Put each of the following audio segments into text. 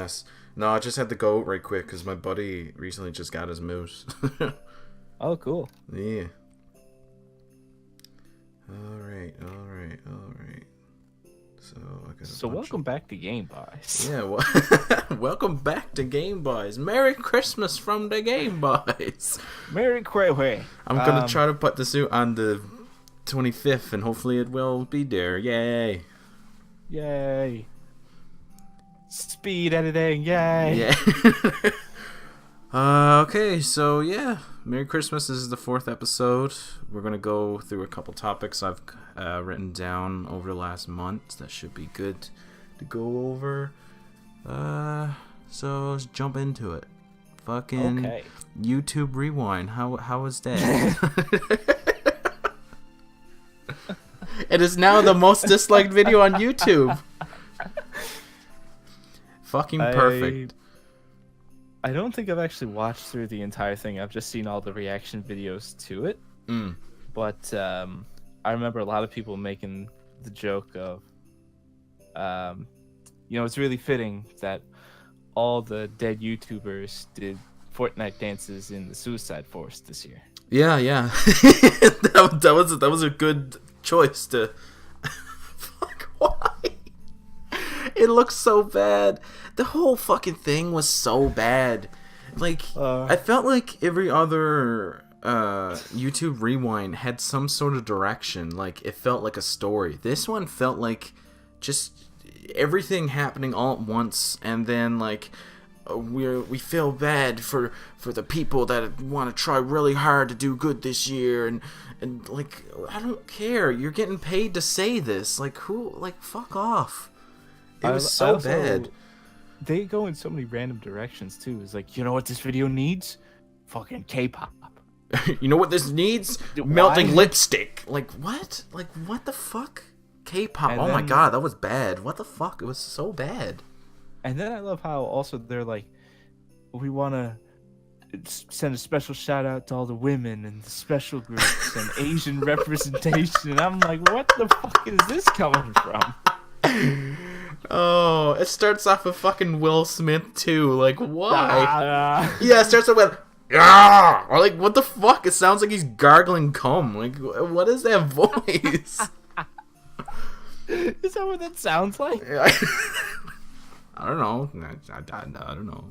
Yes. No, I just had to go right quick because my buddy recently just got his moose. Oh, cool. Yeah. All right. So welcome back to Game Boys. Yeah, welcome back to Game Boys. Merry Christmas from the Game Boys. Merry Christmas. I'm gonna try to put this out on the 25th, and hopefully it will be there. Yay! Yay! Speed editing. Yay! Yeah. Okay, so yeah, Merry Christmas. This is the 4th episode. We're gonna go through a couple topics I've written down over the last month that should be good to go over. So let's jump into it. Fucking Okay. YouTube Rewind. How was that? It is now the most disliked video on YouTube. Fucking perfect. I don't think I've actually watched through the entire thing. I've just seen all the reaction videos to it. But I remember a lot of people making the joke of, it's really fitting that all the dead YouTubers did Fortnite dances in the Suicide Forest this year. Yeah. that was a good choice to. Fuck, why? It looks so bad. The whole fucking thing was so bad. Like, I felt like every other YouTube Rewind had some sort of direction. Like, it felt like a story. This one felt like just everything happening all at once, and then like we feel bad for the people that want to try really hard to do good this year, and like, I don't care. You're getting paid to say this. Like, who? Like, fuck off. It was so bad. They go in so many random directions too. It's like, you know what this video needs? Fucking K-pop. You know what this needs? Melting lipstick. Like, what? Like, what the fuck? K-pop. And my god, that was bad. What the fuck? It was so bad. And then I love how also they're like, we want to send a special shout out to all the women and the special groups and Asian representation. And I'm like, what the fuck is this coming from? Oh, it starts off with fucking Will Smith too. Like, why? Yeah, it starts off with or like, what the fuck? It sounds like he's gargling cum. Like, what is that voice? Is that what that sounds like? I don't know. I don't know.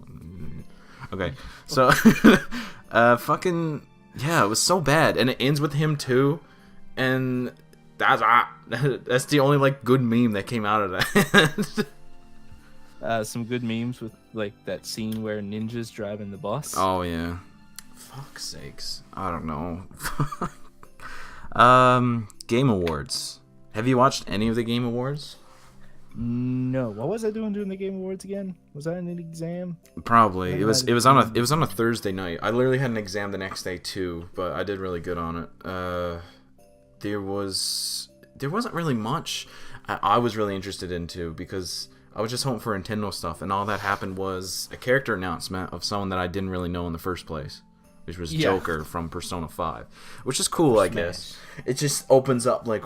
Okay, so fucking yeah, it was so bad, and it ends with him too, and that's the only like good meme that came out of that. Some good memes with like that scene where ninjas driving the bus. Oh yeah, fuck's sakes, I don't know. Game Awards. Have you watched any of the Game Awards? No. What was I doing during the Game Awards again? Was I in an exam? Probably. It was on a Thursday night. I literally had an exam the next day too, but I did really good on it. There wasn't really much I was really interested in too, because I was just hoping for Nintendo stuff, and all that happened was a character announcement of someone that I didn't really know in the first place, which was Joker from Persona 5, which is cool, I guess. It just opens up like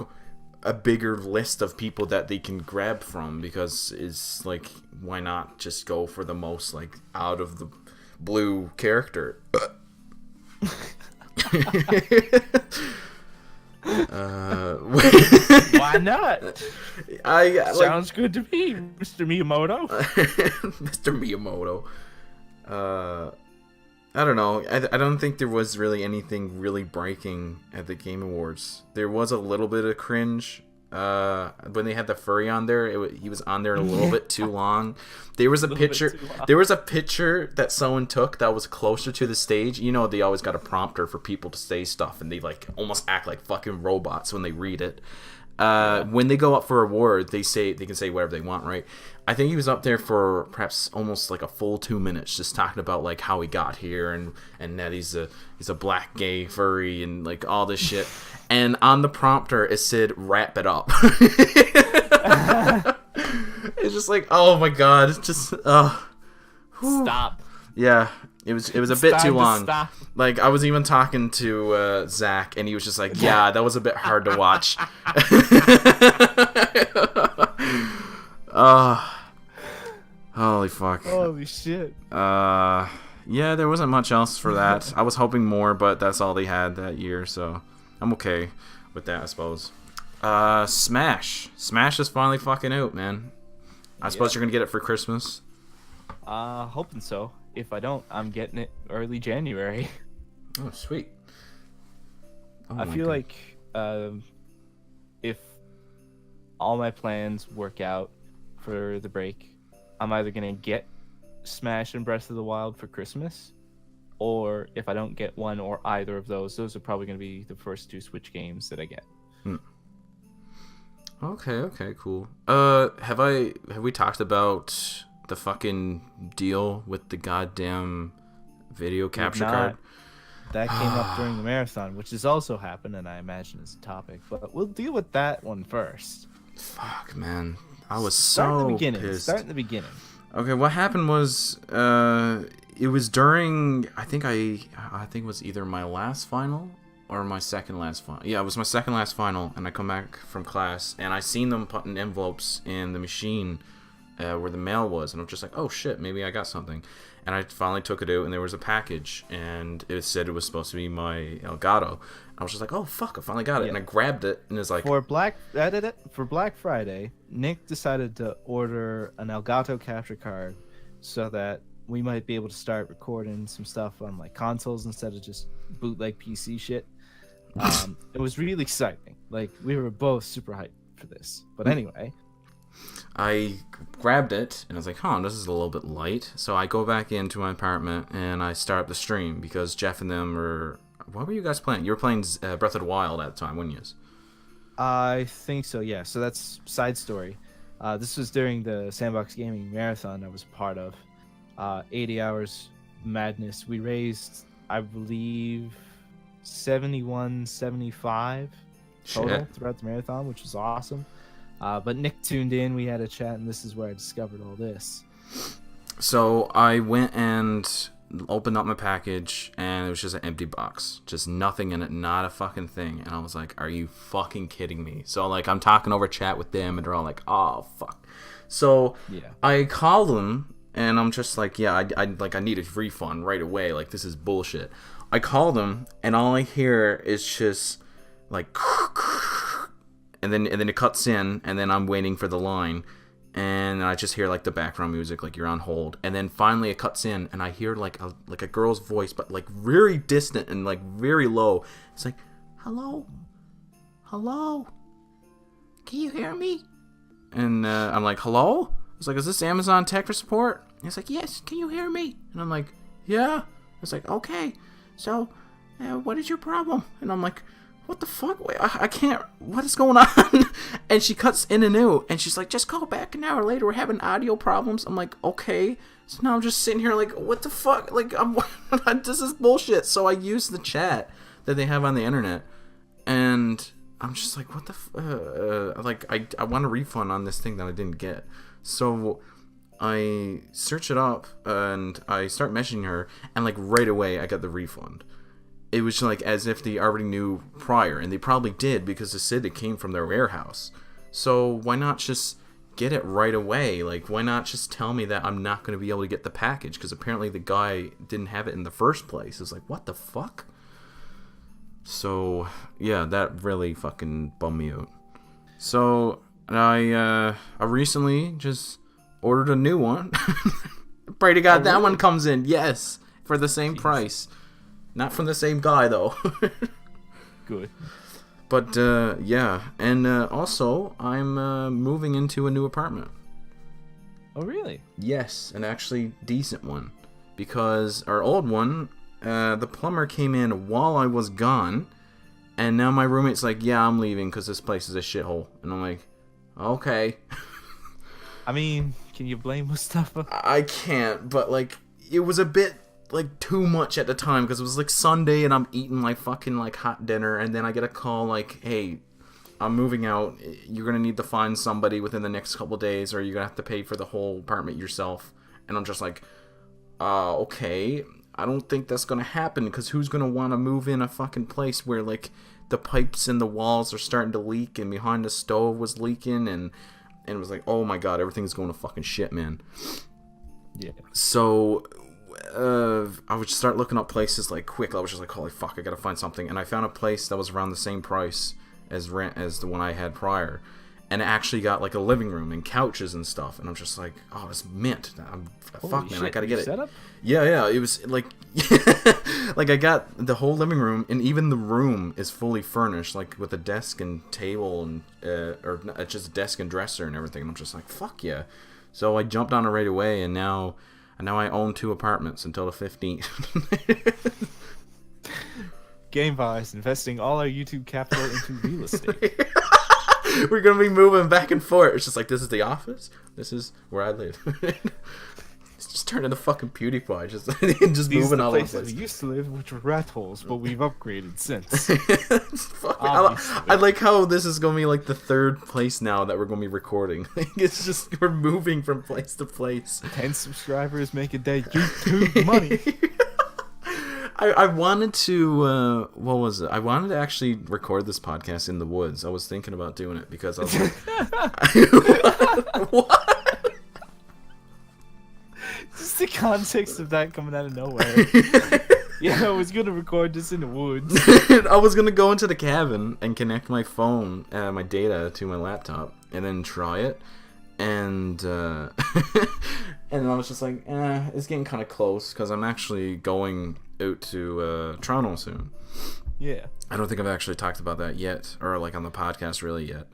a bigger list of people that they can grab from, because it's like, why not just go for the most like out of the blue character? Why not? Sounds good to me, Mr. Miyamoto. Mr. Miyamoto. I don't know. I don't think there was really anything really breaking at the Game Awards. There was a little bit of cringe when they had the furry on there. He was on there a little bit too long. There was a picture. There was a picture that someone took that was closer to the stage. You know, they always got a prompter for people to say stuff, and they like almost act like fucking robots when they read it. When they go up for award, they can say whatever they want, right? I think he was up there for perhaps almost like a full 2 minutes, just talking about like how he got here and that he's a black gay furry and like all this shit. And on the prompter it said "wrap it up." It's just like, oh my god, it's just Stop. Yeah. It was a bit too long. Like, I was even talking to Zach, and he was just like, yeah, that was a bit hard to watch. Holy fuck. Holy shit. Yeah, there wasn't much else for that. I was hoping more, but that's all they had that year, so I'm okay with that, I suppose. Smash. Smash is finally fucking out, man. I suppose you're gonna get it for Christmas. Hoping so. If I don't, I'm getting it early January. Oh, sweet. Oh, I feel like if all my plans work out for the break, I'm either gonna get Smash and Breath of the Wild for Christmas, or if I don't get one or either of those are probably gonna be the first 2 Switch games that I get. Okay, cool. Have we talked about the fucking deal with the goddamn video capture card? That came up during the marathon, which has also happened, and I imagine is a topic. But we'll deal with that one first. Fuck, man. I was Start so in the beginning. pissed. Start in the beginning. Okay, what happened was, it was during, I think it was either my last final or my second last final. Yeah, it was my second last final, and I come back from class, and I seen them putting envelopes in the machine where the mail was, and I'm just like, oh shit, maybe I got something. And I finally took it out, and there was a package, and it said it was supposed to be my Elgato. I was just like, oh fuck, I finally got it, and I grabbed it, and it's like... For Black Friday, Nick decided to order an Elgato capture card so that we might be able to start recording some stuff on like consoles instead of just bootleg PC shit. It was really exciting. Like, we were both super hyped for this. But anyway... I grabbed it, and I was like, this is a little bit light. So I go back into my apartment, and I start up the stream, because Jeff and them were... What were you guys playing? You were playing Breath of the Wild at the time, weren't you? I think so, yeah. So that's side story. This was during the Sandbox Gaming Marathon I was a part of. 80 hours madness. We raised, I believe, 75 total throughout the marathon, which was awesome. But Nick tuned in, we had a chat, and this is where I discovered all this. So I went and opened up my package, and it was just an empty box. Just nothing in it, not a fucking thing. And I was like, are you fucking kidding me? So, like, I'm talking over chat with them, and they're all like, oh, fuck. So I called them, and I'm just like, yeah, I need a refund right away. Like, this is bullshit. I called them, and all I hear is just, like... And then it cuts in, and then I'm waiting for the line, and I just hear like the background music, like you're on hold, and then finally it cuts in, and I hear like a girl's voice, but like very distant and like very low. It's like, hello, can you hear me? And I'm like, hello? I was like, is this Amazon tech support? And he's like, yes, can you hear me? And I'm like, yeah. I was like, okay, so what is your problem? And I'm like, what the fuck? Wait, I can't. What is going on? And she cuts in and out, and she's like, just call back an hour later. We're having audio problems. I'm like, okay. So now I'm just sitting here like, what the fuck? Like, this is bullshit. So I use the chat that they have on the internet, and I'm just like, what the like, I want a refund on this thing that I didn't get. So I search it up, and I start messaging her, and like right away I got the refund. It was like as if they already knew prior, and they probably did because they said it came from their warehouse. So why not just get it right away? Like, why not just tell me that I'm not going to be able to get the package? Because apparently the guy didn't have it in the first place. It's like, what the fuck? So, yeah, that really fucking bummed me out. So, I recently just ordered a new one. Pray to God that one comes in. Yes, for the same price. Not from the same guy, though. Good. But, yeah. And also, I'm moving into a new apartment. Oh, really? Yes, an actually decent one. Because our old one, the plumber came in while I was gone. And now my roommate's like, yeah, I'm leaving because this place is a shithole. And I'm like, okay. I mean, can you blame Mustafa? I can't, but, like, it was a bit... like too much at the time because it was like Sunday and I'm eating my fucking like hot dinner, and then I get a call like, hey, I'm moving out, you're gonna need to find somebody within the next couple days or you're gonna have to pay for the whole apartment yourself. And I'm just like, okay, I don't think that's gonna happen, because who's gonna want to move in a fucking place where like the pipes in the walls are starting to leak and behind the stove was leaking, and it was like, oh my god, everything's going to fucking shit, man. Yeah. So I would start looking up places like quick. I was just like, holy fuck, I gotta find something. And I found a place that was around the same price as the one I had prior. And it actually got like a living room and couches and stuff. And I'm just like, oh, it's mint. Fuck, man, I gotta get it. Setup? Yeah. It was like, like I got the whole living room, and even the room is fully furnished, like with a desk and table and or just a desk and dresser and everything. And I'm just like, fuck yeah. So I jumped on it right away, and now I own 2 apartments until the 15th. Game-wise, investing all our YouTube capital into real estate. We're gonna be moving back and forth. It's just like, this is the office. This is where I live. It's just turning into fucking PewDiePie. Just moving all over the place. We used to live, which were rat holes, but we've upgraded since. I like how this is gonna be like the 3rd place now that we're gonna be recording. It's just, we're moving from place to place. 10 subscribers make a day. YouTube money. I wanted to, what was it? I wanted to actually record this podcast in the woods. I was thinking about doing it because I was like, what? Just the context of that coming out of nowhere. Yeah, I was going to record this in the woods. I was going to go into the cabin and connect my phone, my data to my laptop, and then try it. And and I was just like, it's getting kind of close because I'm actually going out to Toronto soon. Yeah. I don't think I've actually talked about that yet, or like on the podcast really yet.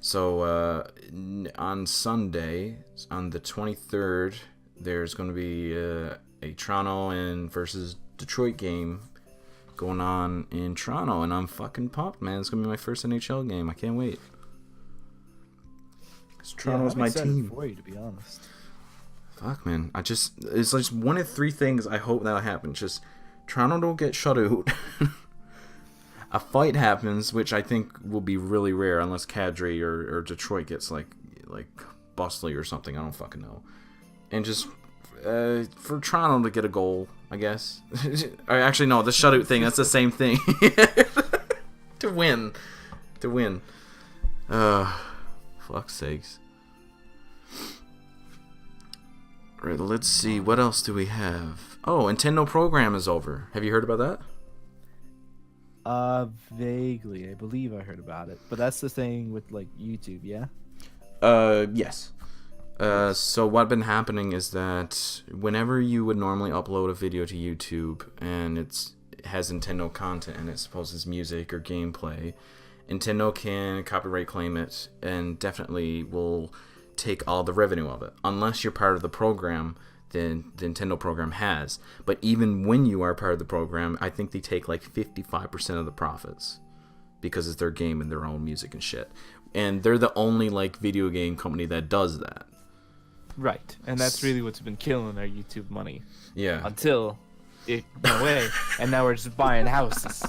So on Sunday, on the 23rd, there's going to be a Toronto and versus Detroit game going on in Toronto, and I'm fucking pumped, man. It's going to be my first NHL game. I can't wait. Toronto's my team. For you, to be honest. Fuck, man. It's like one of 3 things I hope that'll happen. Just Toronto don't get shut out. A fight happens, which I think will be really rare unless Kadri or Detroit gets like Bustly or something. I don't fucking know. And just for Toronto to get a goal, I guess. Actually, no, the shutout thing, that's the same thing. To win. Fuck's sakes. Right, let's see. What else do we have? Oh, and Tenno Program is over. Have you heard about that? Vaguely. I believe I heard about it. But that's the thing with, like, YouTube, yeah? Yes. So what's been happening is that whenever you would normally upload a video to YouTube and it has Nintendo content and it supposes music or gameplay, Nintendo can copyright claim it and definitely will take all the revenue of it. Unless you're part of the program, then the Nintendo program has. But even when you are part of the program, I think they take like 55% of the profits because it's their game and their own music and shit. And they're the only like video game company that does that. Right. And that's really what's been killing our YouTube money. Yeah. Until it went away, and now we're just buying houses.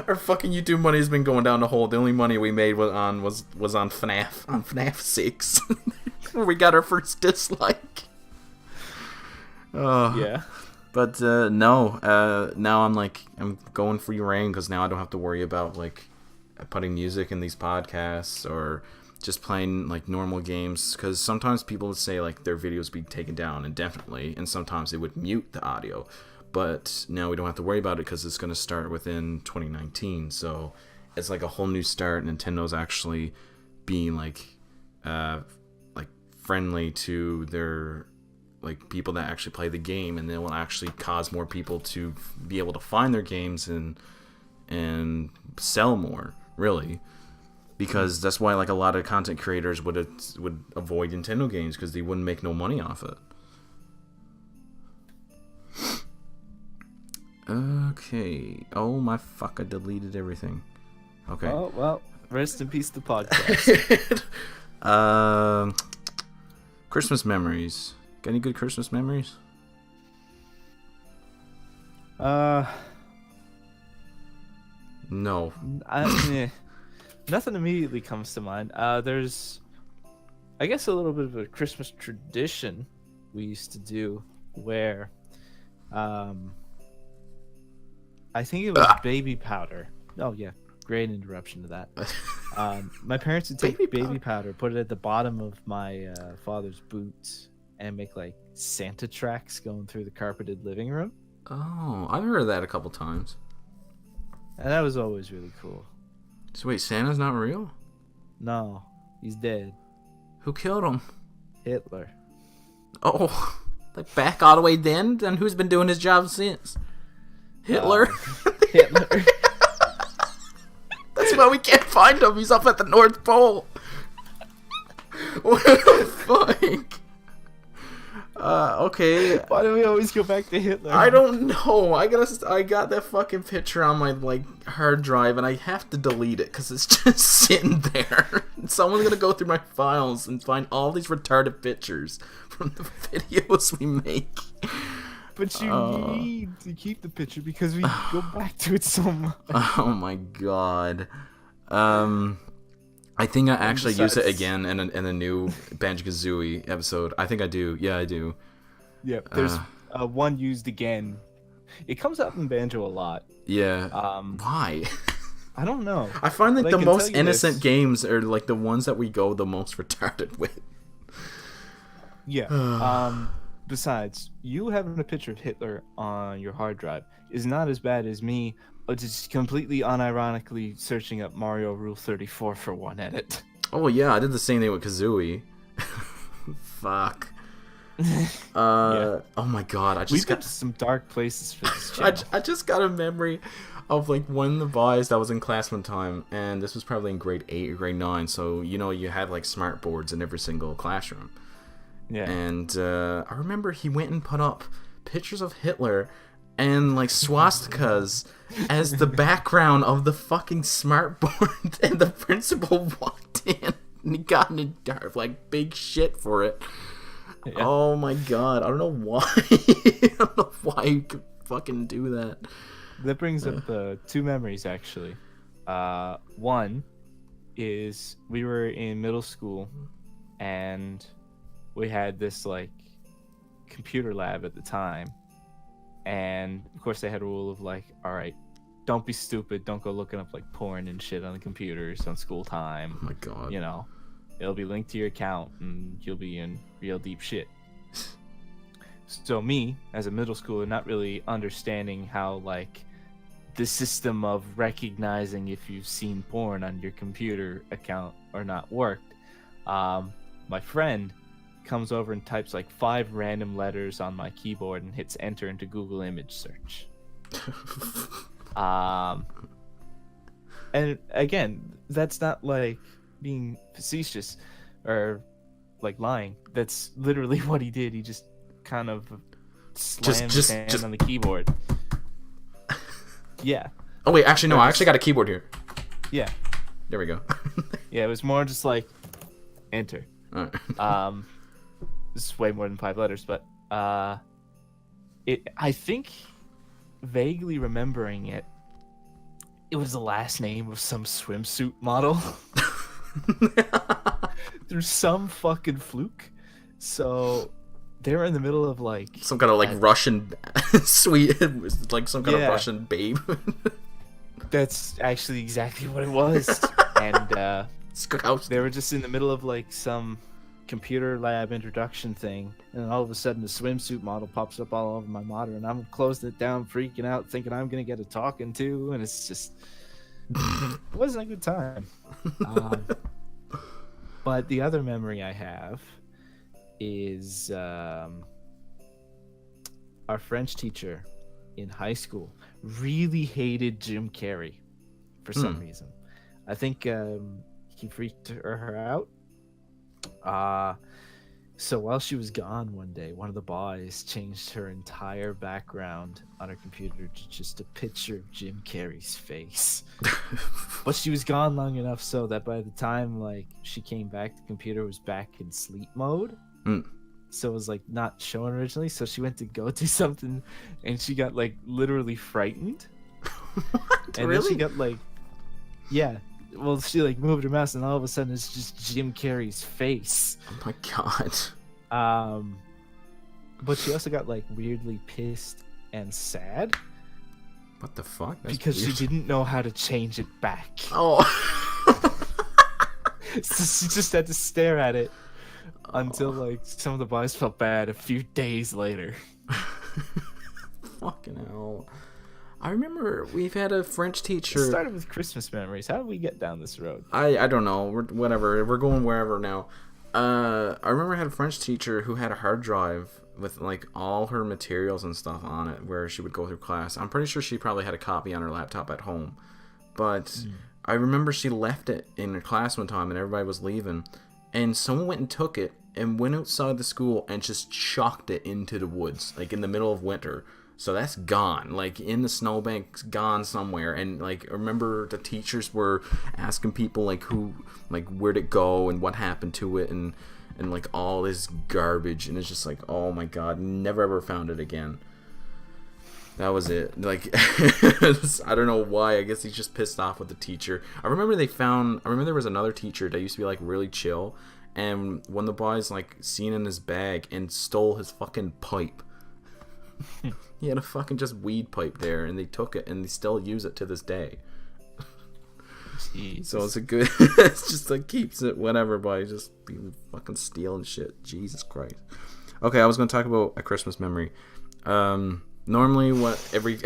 Our fucking YouTube money has been going down the hole. The only money we made was on FNAF, on FNAF 6. We got our first dislike. Yeah. But no, now I'm going free reign because now I don't have to worry about like putting music in these podcasts or just playing like normal games, because sometimes people would say like their videos be taken down indefinitely, and sometimes they would mute the audio. But now we don't have to worry about it because it's going to start within 2019. So it's like a whole new start. Nintendo's actually being like friendly to their like people that actually play the game, and they will actually cause more people to be able to find their games and sell more, really. Because that's why like a lot of content creators would avoid Nintendo games, because they wouldn't make no money off it. Okay. Oh my fuck! I deleted everything. Okay. Oh well, rest in peace, the podcast. Christmas memories. Got any good Christmas memories? No. Nothing immediately comes to mind. There's, I guess, a little bit of a Christmas tradition we used to do where, I think it was baby powder. Oh yeah, great interruption to that. My parents would take Baby baby powder, put it at the bottom of my father's boots, and make like Santa tracks going through the carpeted living room. Oh, I've heard of that a couple times. And that was always really cool. So wait, Santa's not real? No, he's dead. Who killed him? Hitler. Oh, like back all the way then? Then who's been doing his job since? Hitler. Hitler. That's why we can't find him. He's up at the North Pole. What the fuck? Okay. Why do we always go back to Hitler? I don't know. I got that fucking picture on my like hard drive, and I have to delete it because it's just sitting there. Someone's gonna go through my files and find all these retarded pictures from the videos we make. But you need to keep the picture because we go back to it so much. Oh my god. I think I actually use it again in a new Banjo-Kazooie episode. I think I do. Yeah, I do. Yeah, there's one used again. It comes up in Banjo a lot. Yeah. Why? I don't know. I find like But the I can most tell you innocent this. games are like the ones that we go the most retarded with. Yeah. Besides, you having a picture of Hitler on your hard drive is not as bad as me just completely unironically searching up Mario Rule 34 for one edit. Oh yeah, I did the same thing with Kazooie. Fuck. Oh my god, I just We've got got some dark places for this channel. I just got a memory of like one of the boys that was in class one time, and this was probably in grade 8 or grade 9, so you know you had like smart boards in every single classroom. Yeah. And I remember he went and put up pictures of Hitler and like swastikas as the background of the fucking smartboard, and the principal walked in and he got in like big shit for it. Yeah. Oh my god, I don't know why. I don't know why you could fucking do that. That brings up two memories actually. One is we were in middle school and we had this like computer lab at the time, and of course they had a rule of like, all right, don't be stupid, don't go looking up like porn and shit on the computers on school time. Oh my god. You know, it'll be linked to your account and you'll be in real deep shit. So me, as a middle schooler, not really understanding how like the system of recognizing if you've seen porn on your computer account or not worked, my friend comes over and types like 5 random letters on my keyboard and hits enter into Google image search. And again, that's not like being facetious or like lying. That's literally what he did. He just kind of slammed his hand on the keyboard. Yeah. Oh wait, actually no, I actually got a keyboard here. Yeah. There we go. Yeah, it was more just like enter. All right. This is way more than 5 letters, but I think vaguely remembering it was the last name of some swimsuit model. Through some fucking fluke. So they were in the middle of like some kind of like Russian sweet, like some kind of Russian babe. That's actually exactly what it was. And they were just in the middle of like some computer lab introduction thing, and all of a sudden the swimsuit model pops up all over my monitor, and I'm closing it down, freaking out, thinking I'm gonna get a talking to, and it's just it wasn't a good time. But the other memory I have is our French teacher in high school really hated Jim Carrey for some reason. I think he freaked her out. So while she was gone one day, one of the boys changed her entire background on her computer to just a picture of Jim Carrey's face. But she was gone long enough so that by the time like she came back, the computer was back in sleep mode. So it was like not showing originally. So she went to go do something and she got like literally frightened. What? And really? then she got like, yeah. Well, she like moved her mouse, and all of a sudden it's just Jim Carrey's face. Oh my god. But she also got like weirdly pissed and sad. What the fuck? That's because weird. she didn't know how to change it back. Oh. So she just had to stare at it until like some of the boys felt bad a few days later. Fucking hell. I remember we've had a French teacher. It started with Christmas memories. How did we get down this road? I don't know. Whatever. We're going wherever now. I remember I had a French teacher who had a hard drive with like all her materials and stuff on it where she would go through class. I'm pretty sure she probably had a copy on her laptop at home. But I remember she left it in her class one time and everybody was leaving. And someone went and took it and went outside the school and just chucked it into the woods, like in the middle of winter. So that's gone, like in the snowbank, gone somewhere. And like, I remember the teachers were asking people like who, like where'd it go and what happened to it, and like all this garbage. And it's just like, oh my god, never ever found it again. That was it. Like, I don't know why. I guess he's just pissed off with the teacher. I remember there was another teacher that used to be like really chill, and one of the boys like seen in his bag and stole his fucking pipe. He had a fucking just weed pipe there, and they took it, and they still use it to this day. Jesus. So it's a good. It's just like keeps it whatever by just fucking stealing shit. Jesus Christ. Okay, I was gonna talk about a Christmas memory. Normally every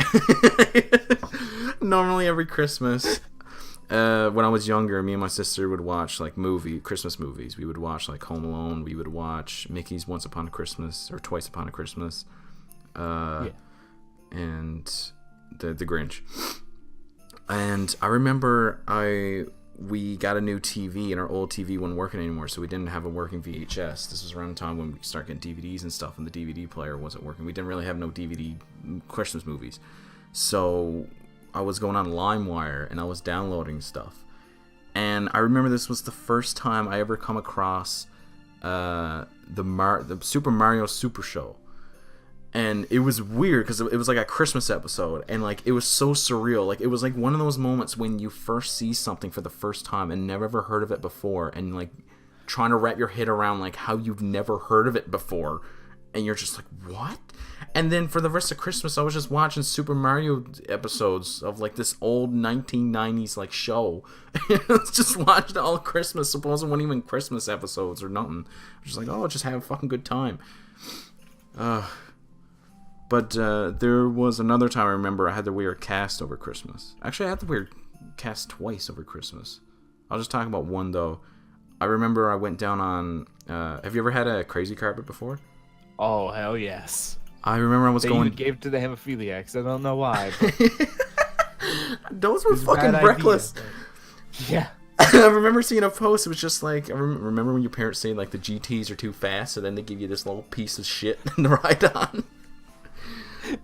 Christmas, when I was younger, me and my sister would watch like Christmas movies. We would watch like Home Alone. We would watch Mickey's Once Upon a Christmas or Twice Upon a Christmas. And the Grinch. And I remember we got a new TV, and our old TV wasn't working anymore, so we didn't have a working VHS. This was around the time when we started getting DVDs and stuff, and the DVD player wasn't working. We didn't really have no DVD Christmas movies. So I was going on LimeWire, and I was downloading stuff. And I remember this was the first time I ever come across the Super Mario Super Show. And it was weird because it was like a Christmas episode, and like it was so surreal. Like it was like one of those moments when you first see something for the first time and never ever heard of it before, and like trying to wrap your head around like how you've never heard of it before, and you're just like, what? And then for the rest of Christmas, I was just watching Super Mario episodes of like this old 1990s like show. I was just watching all Christmas. Suppose it wasn't even Christmas episodes or nothing. I was just like, oh, just have a fucking good time. But there was another time I remember I had to wear a cast over Christmas. Actually, I had to wear a cast twice over Christmas. I'll just talk about one, though. I remember I went down on... have you ever had a crazy carpet before? Oh, hell yes. I remember I was going... They gave it to the hemophiliacs. I don't know why. Those were fucking reckless. Yeah. I remember seeing a post. It was just like... remember when your parents say, like, the GTs are too fast, and then they give you this little piece of shit to ride on?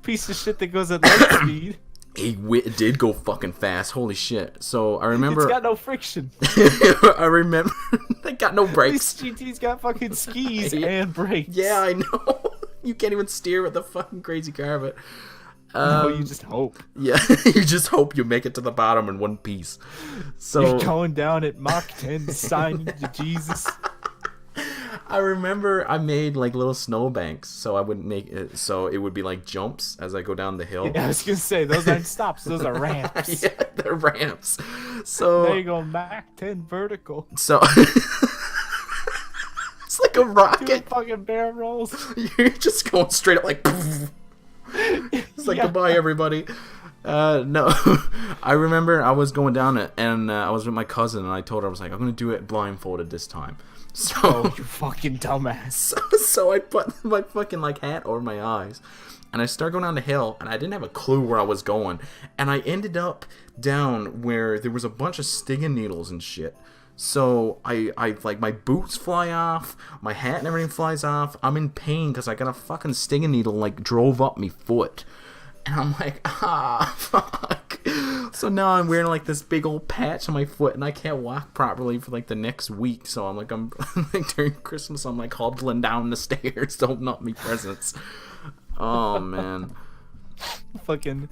Piece of shit that goes at light speed. It did go fucking fast. Holy shit. So I remember... It's got no friction. I remember... They got no brakes. These GT's got fucking skis and brakes. Yeah, I know. You can't even steer with the fucking crazy carpet. No, you just hope. Yeah, you just hope you make it to the bottom in one piece. So you're going down at Mach 10 signing to Jesus. I remember I made like little snowbanks, so I would make it so it would be like jumps as I go down the hill. Yeah, I was gonna say those aren't stops; those are ramps. Yeah, they're ramps. So there you go, Mach 10 vertical. So it's like a rocket. Doing fucking barrel rolls. You're just going straight up like. It's like goodbye, everybody. No, I remember I was going down it, and I was with my cousin, and I told her, I was like, I'm gonna do it blindfolded this time. So you fucking dumbass. So I put my fucking like hat over my eyes, and I started going down the hill, and I didn't have a clue where I was going, and I ended up down where there was a bunch of stinging needles and shit. So I like my boots fly off, my hat and everything flies off. I'm in pain because I got a fucking stinging needle like drove up me foot. And I'm like, fuck. So now I'm wearing like this big old patch on my foot, and I can't walk properly for like the next week. So I'm like during Christmas, I'm like hobbling down the stairs to open up me presents. Oh man. Fucking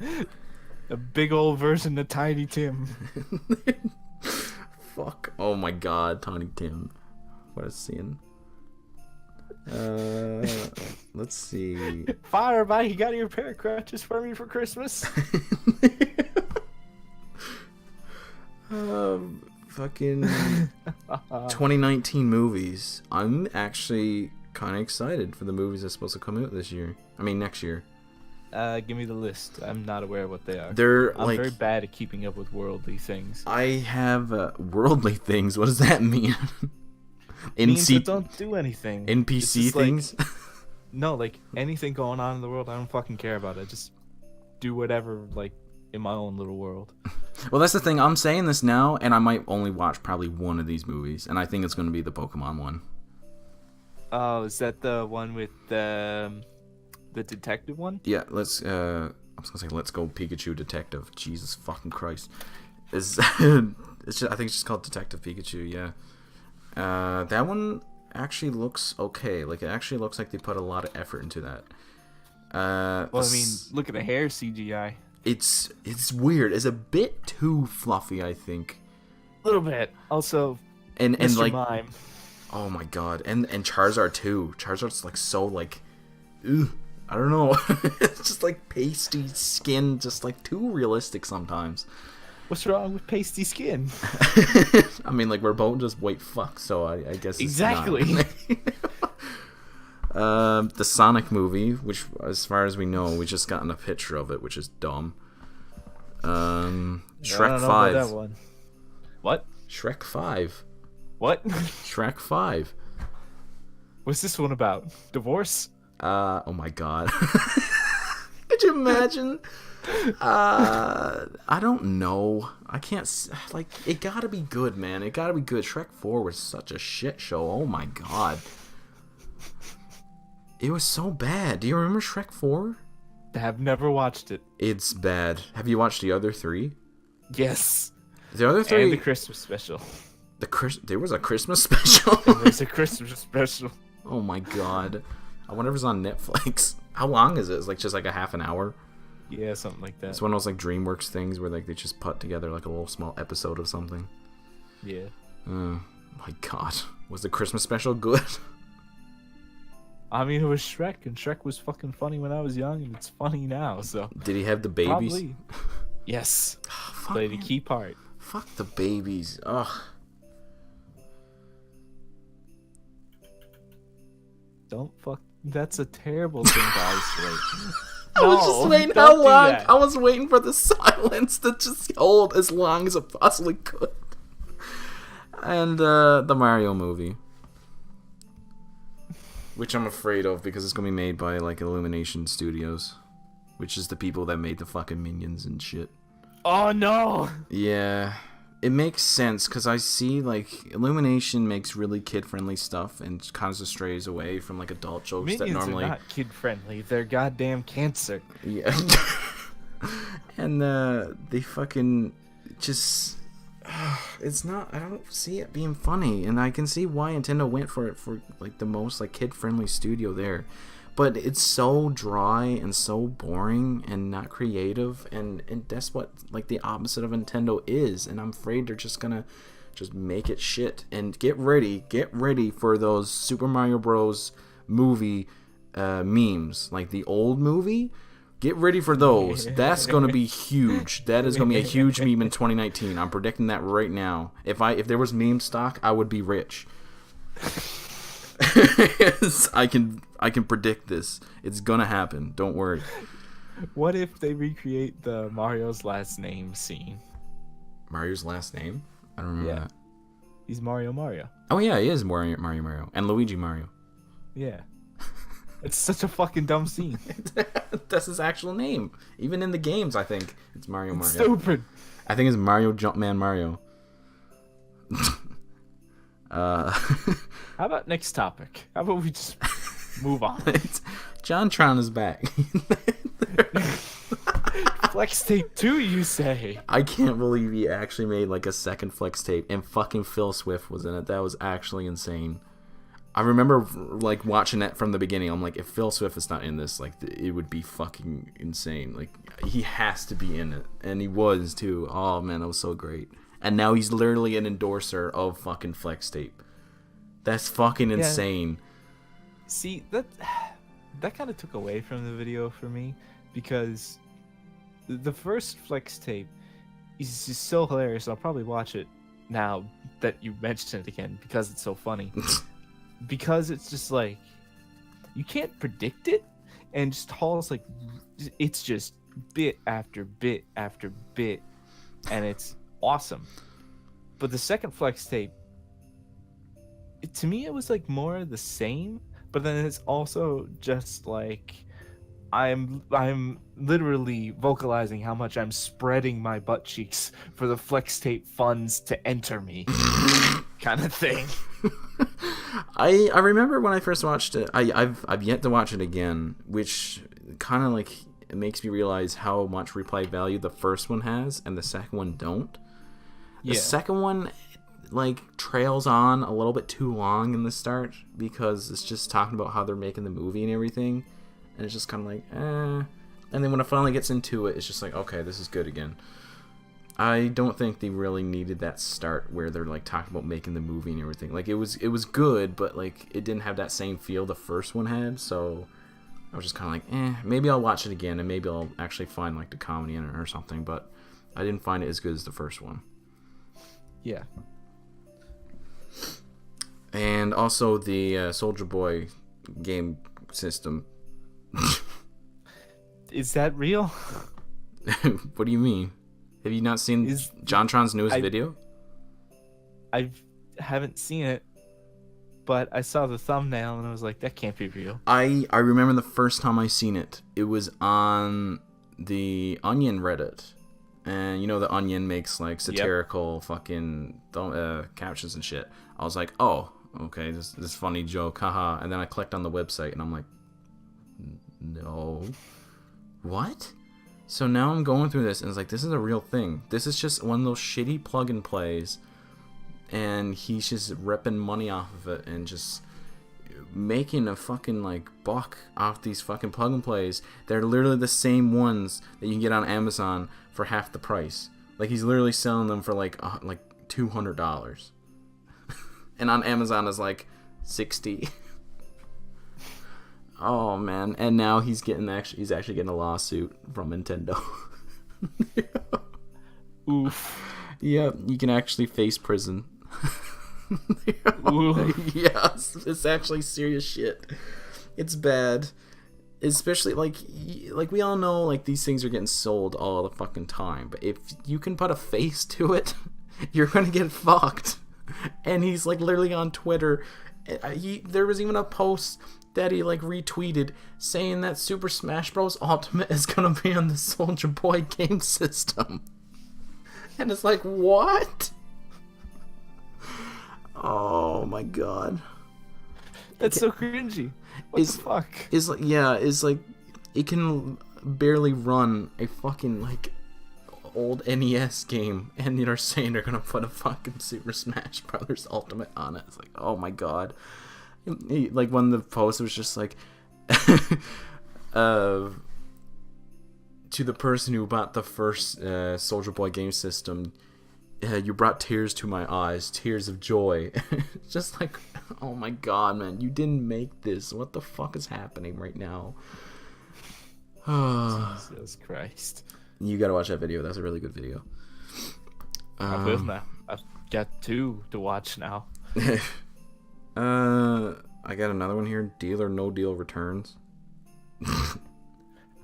a big old version of Tiny Tim. Fuck. Oh my god, Tiny Tim. What a scene. Let's see. Fire, buddy, you got your pair of crutches for me for Christmas? Fucking 2019 movies. I'm actually kind of excited for the movies that's supposed to come out this year. I mean, next year. Give me the list. I'm not aware of what they are. They're I'm very bad at keeping up with worldly things. I have worldly things. What does that mean? Means that don't do anything. NPC things? Like, no, like anything going on in the world, I don't fucking care about it. I just do whatever, like, in my own little world. Well, that's the thing. I'm saying this now, and I might only watch probably one of these movies, and I think it's going to be the Pokemon one. Oh, is that the one with the detective one? Yeah, I was gonna say, let's go Pikachu Detective. Jesus fucking Christ. I think it's just called Detective Pikachu, yeah. That one actually looks okay. Like, it actually looks like they put a lot of effort into that. Well, I mean, look at the hair CGI. It's weird. It's a bit too fluffy, I think. A little bit. Also, and Mr. like, Mime. Oh my god. And Charizard too. Charizard's like so like, ugh, I don't know. It's just like pasty skin, just like too realistic sometimes. What's wrong with pasty skin? I mean, like, we're both just white fucks, so I guess it's exactly. Not. The Sonic movie, which, as far as we know, we just gotten a picture of it, which is dumb. Shrek 5. That one. What? Shrek 5. What? Shrek 5. What's this one about? Divorce? Oh my god. Could you imagine? I don't know. I can't, like, it gotta be good, man. It gotta be good. Shrek 4 was such a shit show. Oh my god. It was so bad. Do you remember Shrek 4? I have never watched it. It's bad. Have you watched the other 3? Yes. The other 3? And the Christmas special. There was a Christmas special? There was a Christmas special. Oh my god. I wonder if it's on Netflix. How long is it? It's like just like a half an hour? Yeah, something like that. It's one of those like DreamWorks things where like they just put together like a little small episode of something. Yeah. Oh my god. Was the Christmas special good? I mean, it was Shrek, and Shrek was fucking funny when I was young, and it's funny now, so... Did he have the babies? Probably. Yes. Oh, Played a key part. Fuck the babies. Ugh. Don't fuck... That's a terrible thing to isolate. I was just waiting how long. I was waiting for the silence to just hold as long as it possibly could. And the Mario movie, which I'm afraid of because it's gonna be made by like Illumination Studios, which is the people that made the fucking Minions and shit. Oh no! Yeah, it makes sense because I see like Illumination makes really kid-friendly stuff and kind of strays away from like adult jokes Minions that normally are not kid-friendly. They're goddamn cancer. Yeah. And they fucking just it's not, I don't see it being funny, and I can see why Nintendo went for it for like the most like kid-friendly studio there. But it's so dry and so boring and not creative, and that's what like the opposite of Nintendo is, and I'm afraid they're just gonna just make it shit. And get ready for those Super Mario Bros. Movie memes, like the old movie. Get ready for those. That's gonna be huge. That is gonna be a huge meme in 2019. I'm predicting that right now. If there was meme stock, I would be rich. I can predict this. It's gonna happen. Don't worry. What if they recreate the Mario's last name scene? Mario's last name? I don't remember that. He's Mario. Oh yeah, he is Mario. And Luigi Mario. Yeah. It's such a fucking dumb scene. That's his actual name. Even in the games, I think it's Mario. Stupid. I think it's Mario Jumpman Mario. How about next topic? How about we just move on? JonTron is back. Flex Tape 2, you say? I can't believe he actually made like a second Flex Tape, and fucking Phil Swift was in it. That was actually insane. I remember like watching that from the beginning. I'm like, if Phil Swift is not in this, like it would be fucking insane. Like he has to be in it, and he was too. Oh man, that was so great. And now he's literally an endorser of fucking Flex Tape. That's fucking insane. See, that kind of took away from the video for me, because the first Flex Tape is just so hilarious. I'll probably watch it now that you mention it again because it's so funny. Because it's just like you can't predict it, and just Hall's like it's just bit after bit after bit, and it's awesome. But the second flex tape, to me, it was like more the same. But then it's also just like I'm literally vocalizing how much I'm spreading my butt cheeks for the flex tape funds to enter me, kind of thing. I remember when I first watched it. I've yet to watch it again, which kind of like it makes me realize how much replay value the first one has and the second one don't. The second one like trails on a little bit too long in the start because it's just talking about how they're making the movie and everything, and it's just kind of like and then when it finally gets into it, it's just like, okay, this is good again. I don't think they really needed that start where they're like talking about making the movie and everything. Like it was good, but like it didn't have that same feel the first one had. So I was just kind of like, maybe I'll watch it again and maybe I'll actually find like the comedy in it or something. But I didn't find it as good as the first one. Yeah. And also the Soldier Boy game system. Is that real? What do you mean? Have you not seen JonTron's newest video? I haven't seen it, but I saw the thumbnail and I was like, that can't be real. I remember the first time I seen it. It was on the Onion Reddit. And you know the Onion makes like satirical fucking captions and shit. I was like, oh, okay, this funny joke, haha. And then I clicked on the website and I'm like, no. What? So now I'm going through this and it's like, this is a real thing. This is just one of those shitty plug and plays, and he's just ripping money off of it and just making a fucking like buck off these fucking plug and plays. They're literally the same ones that you can get on Amazon for half the price. Like he's literally selling them for like $200, and on Amazon is like $60. Oh man! And now he's actually getting a lawsuit from Nintendo. Oof. Yeah, you can actually face prison. Yeah, it's actually serious shit. It's bad, especially like we all know like these things are getting sold all the fucking time. But if you can put a face to it, you're gonna get fucked. And he's like literally on Twitter. There was even a post that he like retweeted saying that Super Smash Bros. Ultimate is gonna be on the Soldier Boy game system. And it's like, what? Oh my god. That's so cringy. What the fuck? It's like it can barely run a fucking like old NES game, and they're saying they're gonna put a fucking Super Smash Brothers Ultimate on it. It's like, oh my god. Like one of the posts was just like to the person who bought the first Soldier Boy game system, you brought tears to my eyes, tears of joy. Just like, oh my god, man, you didn't make this. What the fuck is happening right now? Jesus Christ. You gotta watch that video. That's a really good video. I will now. I've got two to watch now. I got another one here. Deal or No Deal returns. I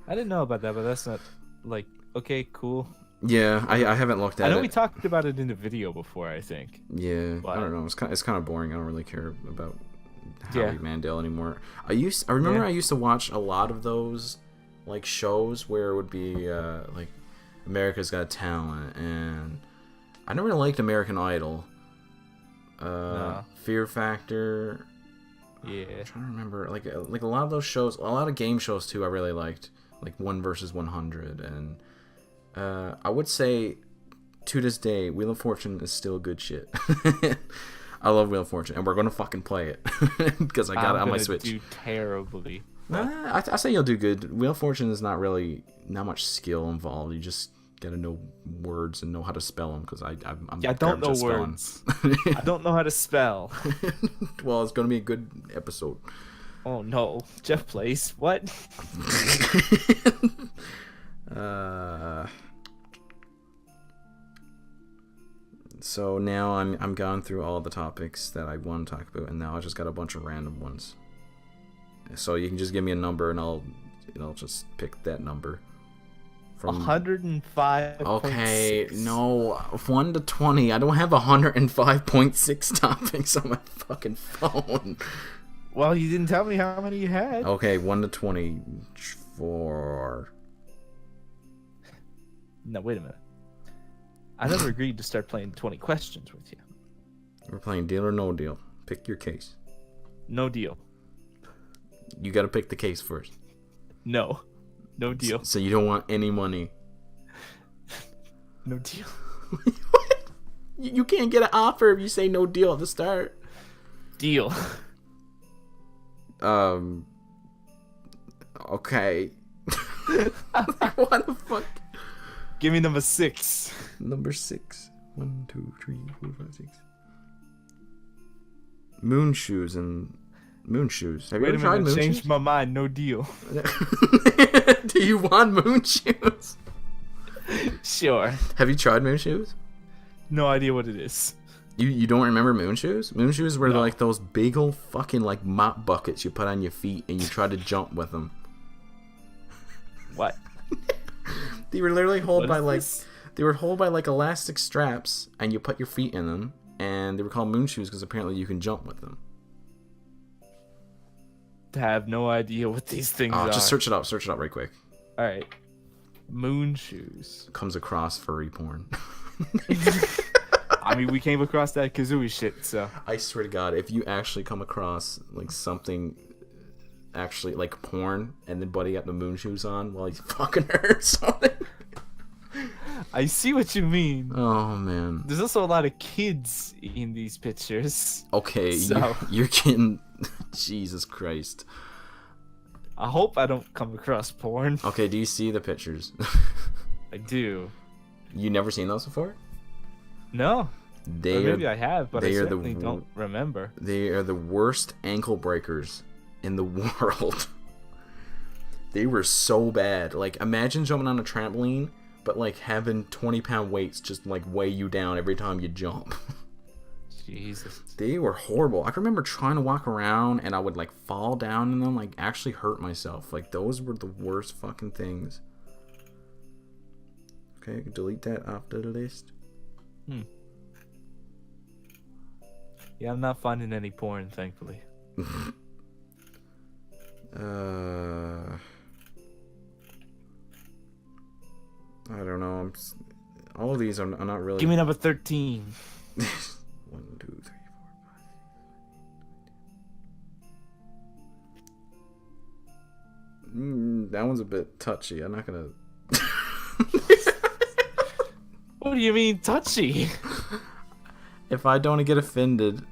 didn't know about that, but that's not like okay, cool. Yeah, I haven't looked at it. I know we talked about it in a video before, I think. Yeah, but I don't know. It's kind of boring. I don't really care about Howie Mandel anymore. I remember I used to watch a lot of those like shows where it would be like America's Got Talent, and I never really liked American Idol. Fear Factor. Yeah. I'm trying to remember like a lot of those shows, a lot of game shows too. I really liked like 1 vs 100, and I would say to this day, Wheel of Fortune is still good shit. I love Wheel of Fortune, and we're gonna fucking play it because I got it on my Switch. Do terribly. I say you'll do good. Wheel of Fortune is not much skill involved. You just gotta know words and know how to spell them, because I don't know words. I don't know how to spell. Well, it's gonna be a good episode. Oh no, Jeff plays what? So now I'm gone through all the topics that I want to talk about, and now I just got a bunch of random ones. So you can just give me a number, and I'll just pick that number. From 105. Okay, no, 1 to 20. I don't have 105.6 topics on my fucking phone. Well, you didn't tell me how many you had. Okay, 1 to 24. No, wait a minute. I never agreed to start playing 20 questions with you. We're playing deal or no deal. Pick your case. No deal. You gotta pick the case first. No. No deal. So you don't want any money. No deal. You can't get an offer if you say no deal at the start. Deal. Okay. What the fuck? Give me number 6. Number 6. 1, 2, 3, 4, 5, 6. Moon shoes. Have you ever tried moon shoes? Changed my mind. No deal. Do you want moon shoes? Sure. Have you tried moon shoes? No idea what it is. You don't remember moon shoes? Moon shoes were No. like those big old fucking like mop buckets you put on your feet and you try to jump with them. What? They were literally held by like this? they were held by like elastic straps, and you put your feet in them, and they were called moon shoes because apparently you can jump with them. I have no idea what these things are. Just search it up right quick. All right. Moon shoes. Comes across furry porn. I mean, we came across that Kazooie shit, so. I swear to God, if you actually come across like something, actually like porn, and then Buddy got the moon shoes on while he's fucking her or something. I see what you mean. Oh man. There's also a lot of kids in these pictures. Okay, So. you're getting. Jesus Christ. I hope I don't come across porn. Okay, do you see the pictures? I do. You never seen those before? No. Or maybe are, I have, but I they are certainly don't remember. They are the worst ankle breakers in the world. They were so bad. Like, imagine jumping on a trampoline, but like having 20-pound weights just like weigh you down every time you jump. Jesus. They were horrible. I can remember trying to walk around and I would like fall down in them, like actually hurt myself. Like, those were the worst fucking things. Okay, I can delete that off the list. Yeah, I'm not finding any porn, thankfully. I don't know. All of these are not really. Give me number 13. 1, 2, 3, 4, 5. That one's a bit touchy. I'm not gonna. What do you mean touchy? If I don't get offended,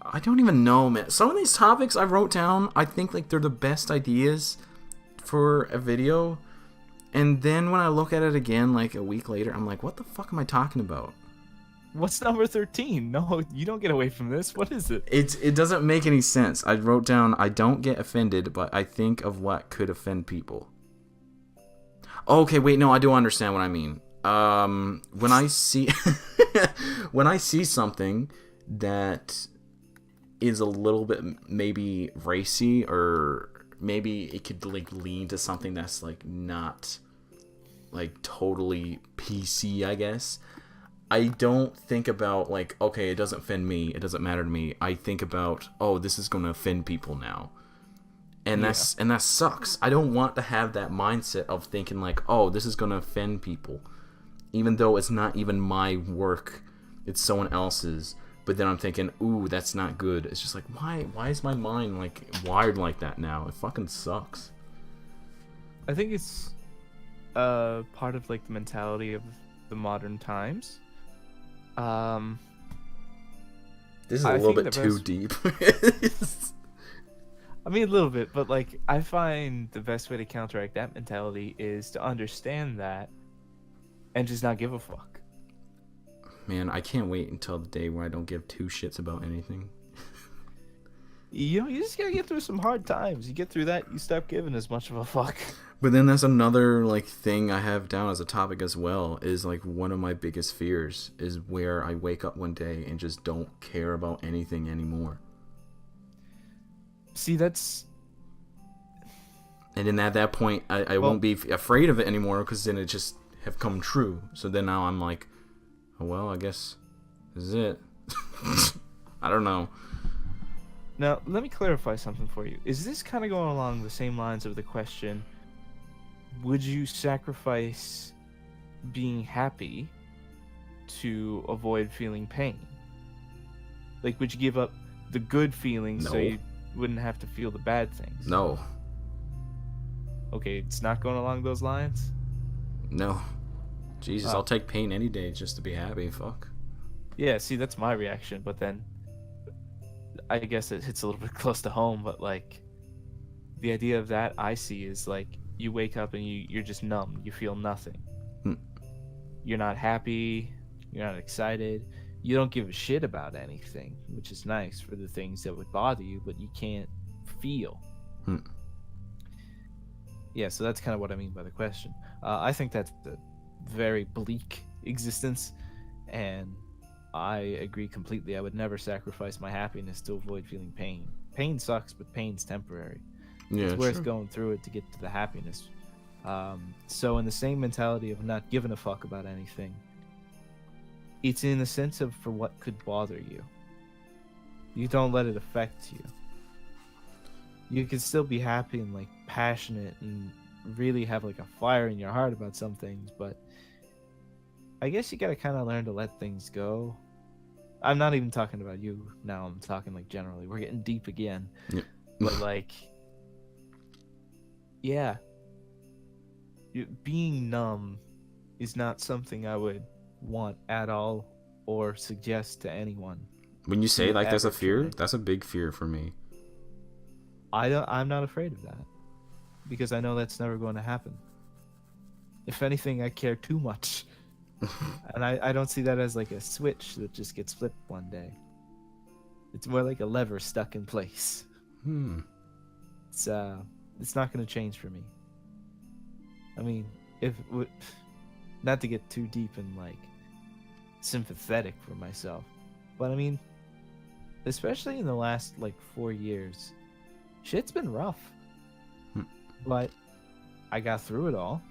I don't even know, man. Some of these topics I wrote down, I think like they're the best ideas for a video, and then when I look at it again like a week later, I'm like, what the fuck am I talking about? What's number 13? No, you don't get away from this. What is it? It doesn't make any sense. I wrote down, I don't get offended, but I think of what could offend people. Okay, wait, no, I do understand what I mean. When I see when I see something that is a little bit maybe racy, or maybe it could like lean to something that's like not like totally PC, I guess. I don't think about like, okay, it doesn't offend me, it doesn't matter to me. I think about, oh, this is going to offend people now. And that sucks. I don't want to have that mindset of thinking like, oh, this is going to offend people. Even though it's not even my work, it's someone else's. But then I'm thinking, ooh, that's not good. It's just like, why is my mind like wired like that now? It fucking sucks. I think it's part of like the mentality of the modern times. This is a little bit too deep. I mean, a little bit, but like, I find the best way to counteract that mentality is to understand that and just not give a fuck. Man, I can't wait until the day where I don't give two shits about anything. You just gotta get through some hard times. You get through that, you stop giving as much of a fuck. But then that's another like thing I have down as a topic as well, is like one of my biggest fears is where I wake up one day and just don't care about anything anymore. See, that's... And then at that point, I won't be afraid of it anymore, because then it just have come true. So then now I'm like, oh, well, I guess this is it. I don't know. Now, let me clarify something for you. Is this kind of going along the same lines of the question, would you sacrifice being happy to avoid feeling pain? Like, would you give up the good feelings so you wouldn't have to feel the bad things? No. Okay, it's not going along those lines? No. Jesus, I'll take pain any day just to be happy. Fuck. Yeah, see, that's my reaction, but then I guess it hits a little bit close to home, but like the idea of that I see is like you wake up and you're just numb. You feel nothing. You're not happy. You're not excited. You don't give a shit about anything, which is nice for the things that would bother you, but you can't feel. Yeah, so that's kind of what I mean by the question. I think that's a very bleak existence, and I agree completely. I would never sacrifice my happiness to avoid feeling pain. Pain sucks, but pain's temporary. Yeah, it's worth going through it to get to the happiness. So in the same mentality of not giving a fuck about anything, it's in the sense of for what could bother you. You don't let it affect you. You can still be happy and like passionate and really have like a fire in your heart about some things, but I guess you gotta kind of learn to let things go. I'm not even talking about you now. I'm talking like generally. We're getting deep again. Yeah. But like, yeah, being numb is not something I would want at all or suggest to anyone. When you say like there's a fear, try. that's a big fear for me. I'm not afraid of that because I know that's never going to happen. If anything, I care too much. And I don't see that as like a switch that just gets flipped one day. It's more like a lever stuck in place. It's not going to change for me. I mean, not to get too deep and like sympathetic for myself, but I mean, especially in the last like 4 years, shit's been rough. But I got through it all,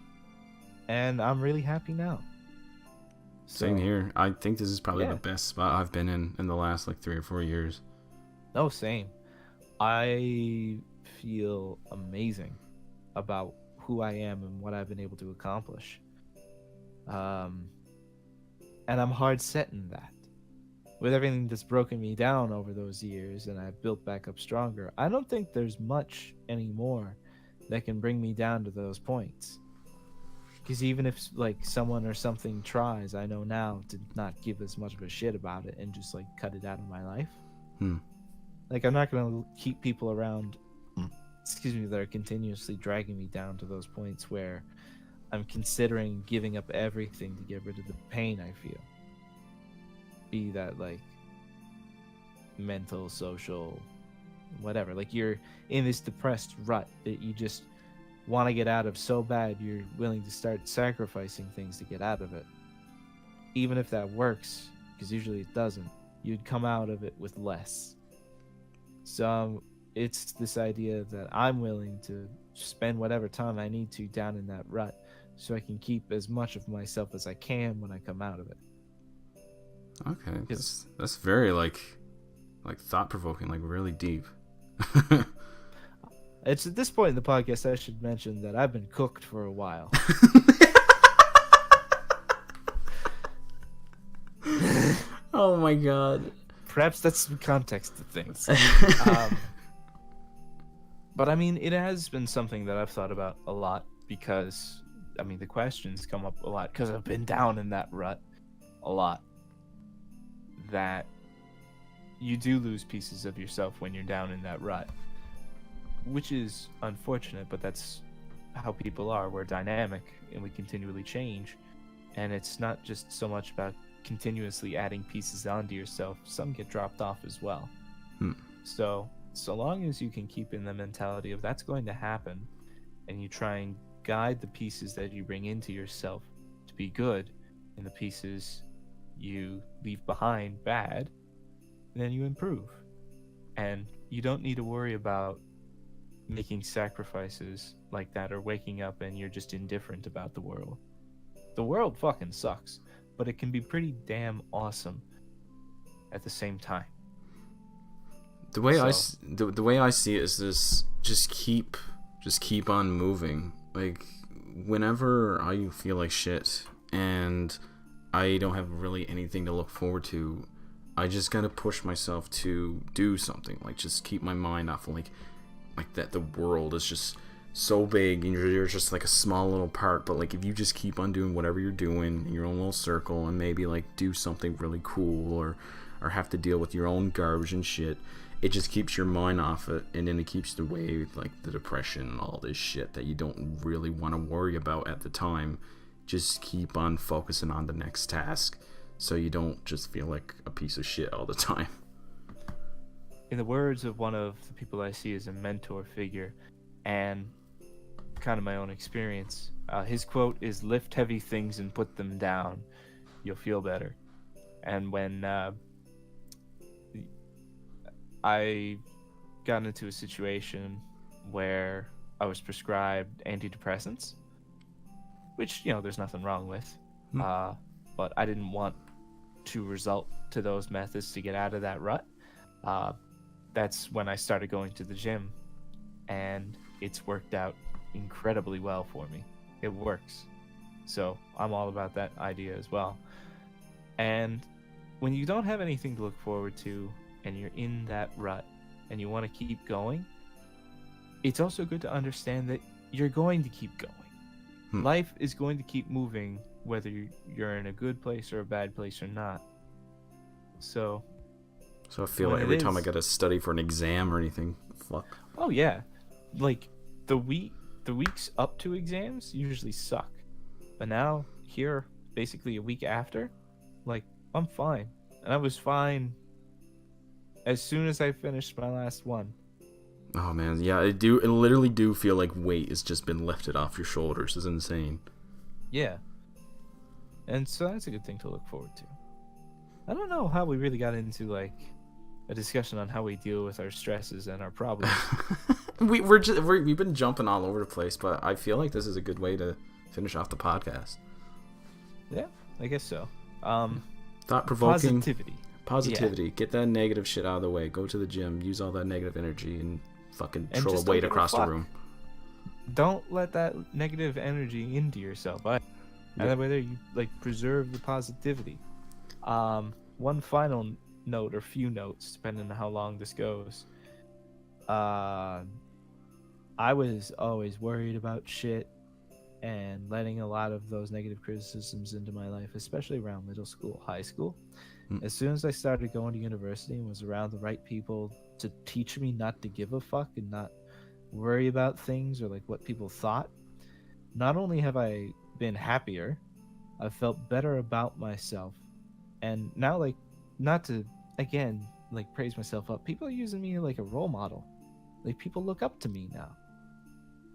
and I'm really happy now. Same here. I think this is probably the best spot I've been in the last like 3 or 4 years. Oh, same. I feel amazing about who I am and what I've been able to accomplish. And I'm hard set in that. With everything that's broken me down over those years and I've built back up stronger, I don't think there's much anymore that can bring me down to those points. Because even if like someone or something tries, I know now to not give as much of a shit about it and just like cut it out of my life. Like I'm not gonna keep people around, that are continuously dragging me down to those points where I'm considering giving up everything to get rid of the pain I feel. Be that like mental, social, whatever. Like you're in this depressed rut that you just want to get out of so bad you're willing to start sacrificing things to get out of it. Even if that works, because usually it doesn't, you'd come out of it with less. So it's this idea that I'm willing to spend whatever time I need to down in that rut so I can keep as much of myself as I can when I come out of it. Okay, that's very like thought-provoking, like really deep. It's at this point in the podcast I should mention that I've been cooked for a while. Oh my god. Perhaps that's some context to things. But I mean, it has been something that I've thought about a lot because, I mean, the questions come up a lot because I've been down in that rut a lot. That you do lose pieces of yourself when you're down in that rut, which is unfortunate, but that's how people are. We're dynamic and we continually change, and it's not just so much about continuously adding pieces onto yourself. Some get dropped off as well. So so long as you can keep in the mentality of that's going to happen, and you try and guide the pieces that you bring into yourself to be good, and the pieces you leave behind bad, then you improve. And you don't need to worry about making sacrifices like that or waking up and you're just indifferent about the world. The world fucking sucks, but it can be pretty damn awesome at the same time. The way the way I see it is this: just keep on moving. Like, whenever I feel like shit and I don't have really anything to look forward to, I just gotta push myself to do something. Like, just keep my mind off like that the world is just so big and you're just like a small little part. But like, if you just keep on doing whatever you're doing in your own little circle and maybe like do something really cool or have to deal with your own garbage and shit, it just keeps your mind off it, and then it keeps away like the depression and all this shit that you don't really want to worry about at the time. Just keep on focusing on the next task so you don't just feel like a piece of shit all the time. In the words of one of the people I see as a mentor figure, and kind of my own experience, his quote is, "Lift heavy things and put them down. You'll feel better." And when I got into a situation where I was prescribed antidepressants, which, you know, there's nothing wrong with, but I didn't want to resort to those methods to get out of that rut. That's when I started going to the gym, and it's worked out incredibly well for me. It works. So I'm all about that idea as well. And when you don't have anything to look forward to and you're in that rut and you want to keep going, it's also good to understand that you're going to keep going. Life is going to keep moving whether you're in a good place or a bad place or not. So I feel like every time I gotta study for an exam or anything, fuck. Oh yeah, like the weeks up to exams usually suck, but now here, basically a week after, like, I'm fine, and I was fine as soon as I finished my last one. Oh man, yeah, it literally do feel like weight has just been lifted off your shoulders. It's insane. Yeah, and so that's a good thing to look forward to. I don't know how we really got into like a discussion on how we deal with our stresses and our problems. We've been jumping all over the place, but I feel like this is a good way to finish off the podcast. Yeah, I guess so. Thought-provoking. Positivity. Yeah. Get that negative shit out of the way. Go to the gym. Use all that negative energy and fucking And throw just a weight don't give a across the fuck. room. Don't let that negative energy into yourself. And that way there you like preserve the positivity. One final note or few notes, depending on how long this goes. I was always worried about shit and letting a lot of those negative criticisms into my life, especially around middle school, high school. As soon as I started going to university and was around the right people to teach me not to give a fuck and not worry about things or like what people thought, not only have I been happier, I've felt better about myself. And now, like, not to again like praise myself up, people are using me like a role model. Like, people look up to me now,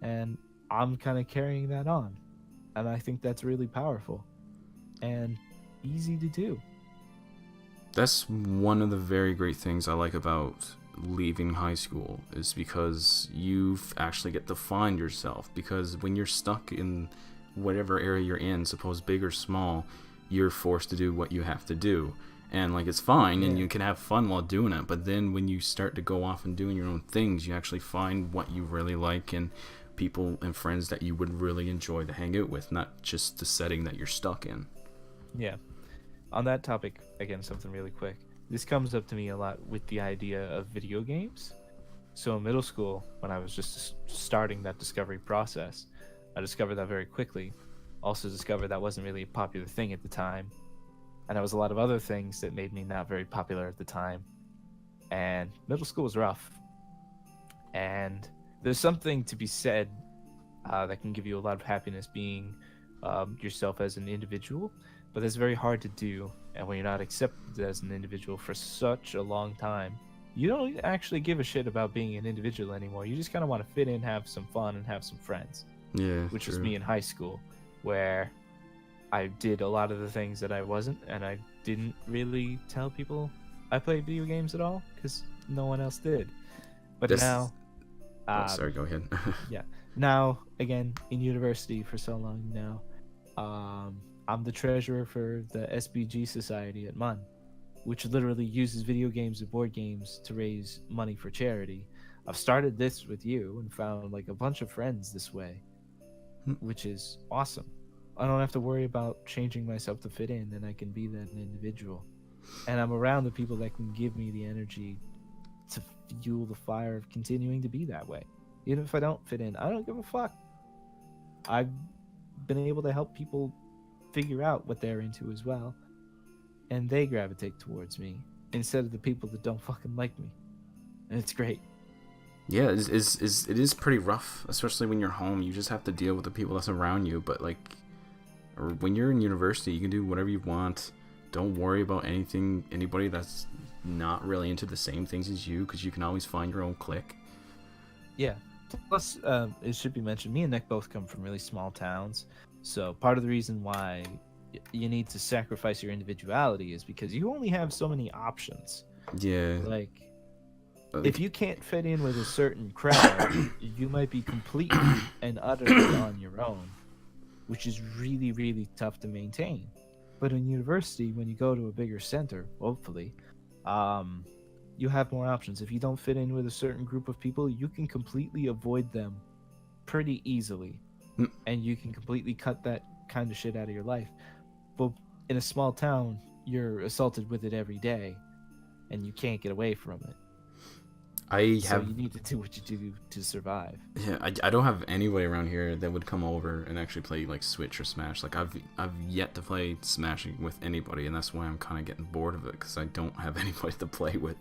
and I'm kind of carrying that on, and I think that's really powerful and easy to do. That's one of the very great things I like about leaving high school, is because you actually get to find yourself. Because when you're stuck in whatever area you're in, suppose big or small, you're forced to do what you have to do. And like, it's fine, and you can have fun while doing it, but then when you start to go off and doing your own things, you actually find what you really like and people and friends that you would really enjoy to hang out with, not just the setting that you're stuck in. Yeah. On that topic, again, something really quick. This comes up to me a lot with the idea of video games. So in middle school, when I was just starting that discovery process, I discovered that very quickly. Also discovered that wasn't really a popular thing at the time. And there was a lot of other things that made me not very popular at the time. And middle school was rough. And there's something to be said that can give you a lot of happiness being yourself as an individual. But that's very hard to do, and when you're not accepted as an individual for such a long time, you don't actually give a shit about being an individual anymore. You just kind of want to fit in, have some fun, and have some friends. Yeah, which true. was me in high school, where I did a lot of the things that I wasn't, and I didn't really tell people I played video games at all because no one else did. But now, sorry, go ahead. yeah, now again in university for so long now, I'm the treasurer for the SBG Society at MUN, which literally uses video games and board games to raise money for charity. I've started this with you and found like a bunch of friends this way, which is awesome. I don't have to worry about changing myself to fit in, and I can be that individual. And I'm around the people that can give me the energy to fuel the fire of continuing to be that way. Even if I don't fit in, I don't give a fuck. I've been able to help people figure out what they're into as well, and they gravitate towards me instead of the people that don't fucking like me. And it's great. Yeah, it is pretty rough, especially when you're home. You just have to deal with the people that's around you. But like, or when you're in university, you can do whatever you want. Don't worry about anybody that's not really into the same things as you, because you can always find your own clique. Yeah. Plus, it should be mentioned, me and Nick both come from really small towns. So part of the reason why you need to sacrifice your individuality is because you only have so many options. Yeah. Like, if you can't fit in with a certain crowd, you might be completely and utterly on your own, which is really, really tough to maintain. But in university, when you go to a bigger center, hopefully, you have more options. If you don't fit in with a certain group of people, you can completely avoid them pretty easily. And you can completely cut that kind of shit out of your life. But in a small town, you're assaulted with it every day, and you can't get away from it. So you need to do what you do to survive. Yeah, I don't have anybody around here that would come over and actually play like Switch or Smash. Like I've yet to play Smash with anybody, and that's why I'm kind of getting bored of it, because I don't have anybody to play with.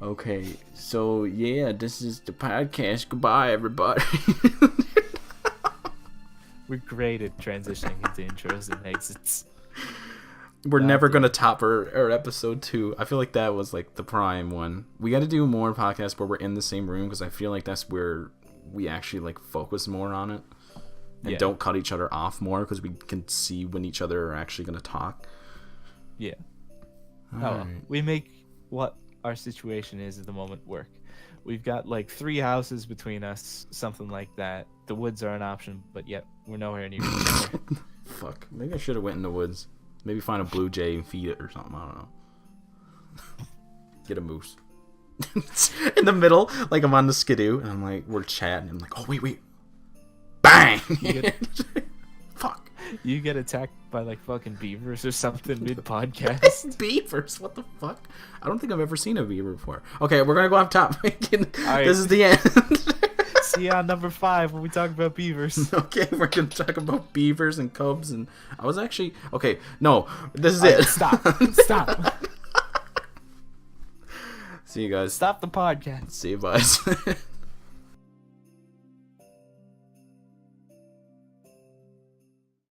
Okay, so yeah, this is the podcast. Goodbye, everybody. We're great at transitioning into intros and exits. We're never going to top our episode 2. I feel like that was like the prime one. We got to do more podcasts where we're in the same room, because I feel like that's where we actually like focus more on it and don't cut each other off more, because we can see when each other are actually going to talk. Yeah. Right. We make what our situation is at the moment work. We've got like 3 houses between us, something like that. The woods are an option, but yet we're nowhere near each other. Fuck. Maybe I should have went in the woods. Maybe find a blue jay and feed it or something. I don't know. Get a moose. In the middle, like I'm on the skidoo, and I'm like, we're chatting. And I'm like, oh, wait. Bang! Fuck. You get attacked by like fucking beavers or something mid-podcast. Beavers? What the fuck? I don't think I've ever seen a beaver before. Okay, we're going to go off top. Right. This is the end. See you on number 5 when we talk about beavers. Okay, we're going to talk about beavers and cubs. And I was actually... Okay, no. This is it. Stop. See you guys. Stop the podcast. See you, guys.